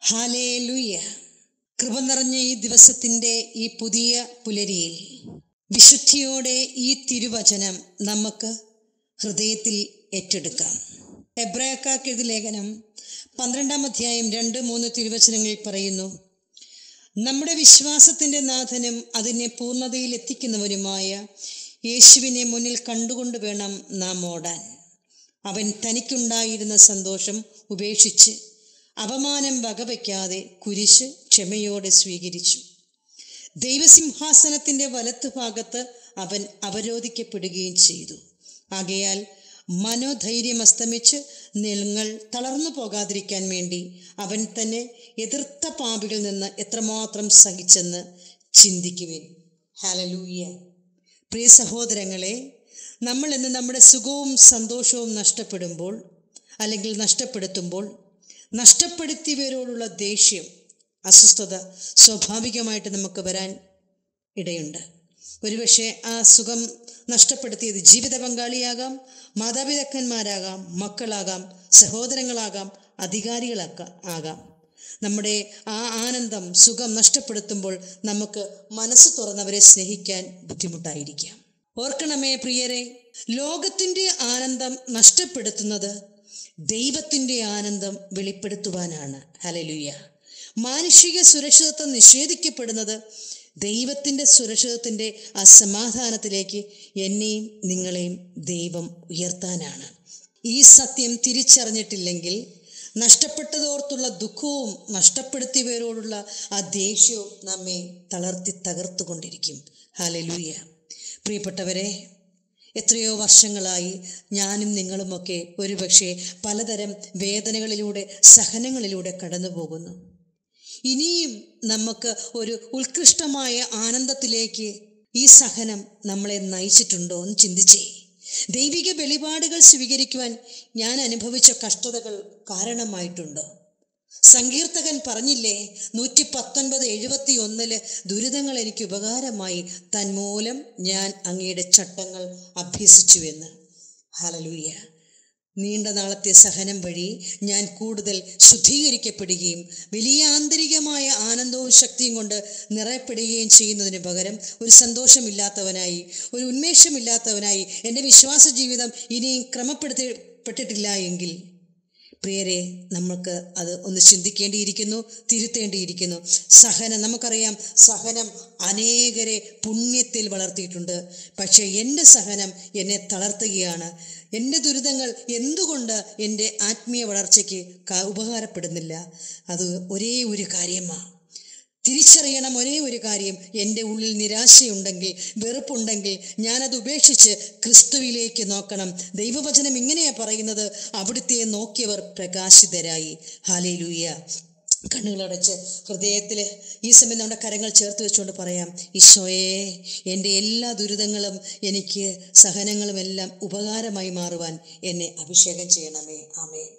Hallelujah. കൃപ നിറഞ്ഞ ഈ ദിവസത്തിൻ്റെ ഈ പുതിയ പുലരിയിൽ വിശുദ്ധിയോടെ ഈ തിരുവചനം നമുക്ക് ഹൃദയത്തിൽ ഏറ്റെടുക്കാം. എബ്രായർക്കെഴുതിയ ലേഖനം 12-ാം അധ്യായം 2-3 തിരുവചനങ്ങളിൽ പറയുന്നു: നമ്മുടെ വിശ്വാസത്തിൻ്റെ നാഥനും അതിനെ പൂർണ്ണതയിൽ എത്തിക്കുന്നവനുമായ യേശുവിനെ മുന്നിൽ കണ്ടുകൊണ്ട് വേണം നാം ഓടാൻ. അവൻ തനിക്കുണ്ടായിരുന്ന സന്തോഷം ഉപേക്ഷിച്ച് അപമാനം വകവയ്ക്കാതെ കുരിശ് ക്ഷമയോടെ സ്വീകരിച്ചു. ദൈവസിംഹാസനത്തിൻ്റെ വലത്തുഭാഗത്ത് അവൻ അവരോധിക്കപ്പെടുകയും ചെയ്തു. ആകയാൽ മനോധൈര്യം അസ്തമിച്ച് നിങ്ങൾ തളർന്നു പോകാതിരിക്കാൻ വേണ്ടി അവൻ തന്നെ എതിർത്ത പാപികളിൽ നിന്ന് എത്രമാത്രം സഹിച്ചെന്ന് ചിന്തിക്കുവിൻ. ഹല്ലേലൂയ. പ്രിയ സഹോദരങ്ങളെ, നമ്മൾ ഇന്ന് നമ്മുടെ സുഖവും സന്തോഷവും നഷ്ടപ്പെടുമ്പോൾ അല്ലെങ്കിൽ നഷ്ടപ്പെടുത്തുമ്പോൾ നഷ്ടപ്പെടുത്തിയവരോടുള്ള ദേഷ്യം, അസ്വസ്ഥത സ്വാഭാവികമായിട്ട് നമുക്ക് വരാൻ ഇടയുണ്ട്. ഒരുപക്ഷെ ആ സുഖം നഷ്ടപ്പെടുത്തിയത് ജീവിത പങ്കാളിയാകാം, മാതാപിതാക്കന്മാരാകാം, മക്കളാകാം, സഹോദരങ്ങളാകാം, അധികാരികളൊക്കെ ആകാം. നമ്മുടെ ആ ആനന്ദം, സുഖം നഷ്ടപ്പെടുത്തുമ്പോൾ നമുക്ക് മനസ്സ് തുറന്നവരെ സ്നേഹിക്കാൻ ബുദ്ധിമുട്ടായിരിക്കാം. ഓർക്കണമേ പ്രിയരെ, ലോകത്തിൻ്റെ ആനന്ദം നഷ്ടപ്പെടുത്തുന്നത് ദൈവത്തിൻ്റെ ആനന്ദം വെളിപ്പെടുത്തുവാനാണ്. ഹല്ലേലൂയ. മാനുഷിക സുരക്ഷിതത്വം നിഷേധിക്കപ്പെടുന്നത് ദൈവത്തിൻ്റെ സുരക്ഷിതത്വത്തിൻ്റെ ആ സമാധാനത്തിലേക്ക് എന്നെയും നിങ്ങളെയും ദൈവം ഉയർത്താനാണ്. ഈ സത്യം തിരിച്ചറിഞ്ഞിട്ടില്ലെങ്കിൽ നഷ്ടപ്പെട്ടതോർത്തുള്ള ദുഃഖവും നഷ്ടപ്പെടുത്തിയവരോടുള്ള ആ ദേഷ്യവും നമ്മെ തകർത്തുകൊണ്ടിരിക്കും. ഹല്ലേലൂയ. പ്രിയപ്പെട്ടവരെ, എത്രയോ വർഷങ്ങളായി ഞാനും നിങ്ങളുമൊക്കെ ഒരുപക്ഷെ പലതരം വേദനകളിലൂടെ, സഹനങ്ങളിലൂടെ കടന്നു പോകുന്നു. ഇനിയും നമുക്ക് ഒരു ഉത്കൃഷ്ടമായ ആനന്ദത്തിലേക്ക് ഈ സഹനം നമ്മളെ നയിച്ചിട്ടുണ്ടോ എന്ന് ചിന്തിച്ചേ. ദൈവിക വെളിപാടുകൾ സ്വീകരിക്കുവാൻ ഞാൻ അനുഭവിച്ച കഷ്ടതകൾ കാരണമായിട്ടുണ്ടോ? സങ്കീർത്തകൻ പറഞ്ഞില്ലേ, 119:71 ദുരിതങ്ങൾ എനിക്ക് ഉപകാരമായി, തന്മൂലം ഞാൻ അങ്ങയുടെ ചട്ടങ്ങൾ അഭ്യസിച്ചുവെന്ന്. ഹല്ലേലൂയ. നീണ്ട നാളത്തെ സഹനം വഴി ഞാൻ കൂടുതൽ ശുദ്ധീകരിക്കപ്പെടുകയും വലിയ ആന്തരികമായ ആനന്ദവും ശക്തിയും കൊണ്ട് നിറയപ്പെടുകയും ചെയ്യുന്നതിന് പകരം ഒരു സന്തോഷമില്ലാത്തവനായി, ഒരു ഉന്മേഷമില്ലാത്തവനായി എൻ്റെ വിശ്വാസ ജീവിതം ഇനിയും ക്രമപ്പെടുത്തപ്പെട്ടിട്ടില്ല എങ്കിൽ പ്രിയരെ, നമുക്ക് അത് ഒന്ന് ചിന്തിക്കേണ്ടിയിരിക്കുന്നു, തിരുത്തേണ്ടിയിരിക്കുന്നു. നമുക്കറിയാം, സഹനം അനേകരെ പുണ്യത്തിൽ വളർത്തിയിട്ടുണ്ട്. പക്ഷേ എൻ്റെ സഹനം എന്നെ തളർത്തുകയാണ്. എൻ്റെ ദുരിതങ്ങൾ എന്തുകൊണ്ട് എൻ്റെ ആത്മീയ വളർച്ചയ്ക്ക് ഉപകാരപ്പെടുന്നില്ല? അത് ഒരേ ഒരു കാര്യമാണ്. തിരിച്ചറിയണം ഒരേ ഒരു കാര്യം: എൻ്റെ ഉള്ളിൽ നിരാശയുണ്ടെങ്കിൽ, വെറുപ്പുണ്ടെങ്കിൽ ഞാനത് ഉപേക്ഷിച്ച് ക്രിസ്തുവിലേക്ക് നോക്കണം. ദൈവവചനം ഇങ്ങനെയാണ് പറയുന്നത്: അവിടുത്തെ നോക്കിയവർ പ്രകാശിതരായി. ഹല്ലേലൂയ. കണ്ണുകളടച്ച് ഹൃദയത്തിൽ ഈ സമയം നമ്മുടെ കരങ്ങൾ ചേർത്ത് വെച്ചുകൊണ്ട് പറയാം: ഈശോയേ, എൻ്റെ എല്ലാ ദുരിതങ്ങളും, എനിക്ക് സഹനങ്ങളുമെല്ലാം ഉപകാരമായി മാറുവാൻ എന്നെ അഭിഷേകം ചെയ്യണമേ. ആമേൻ.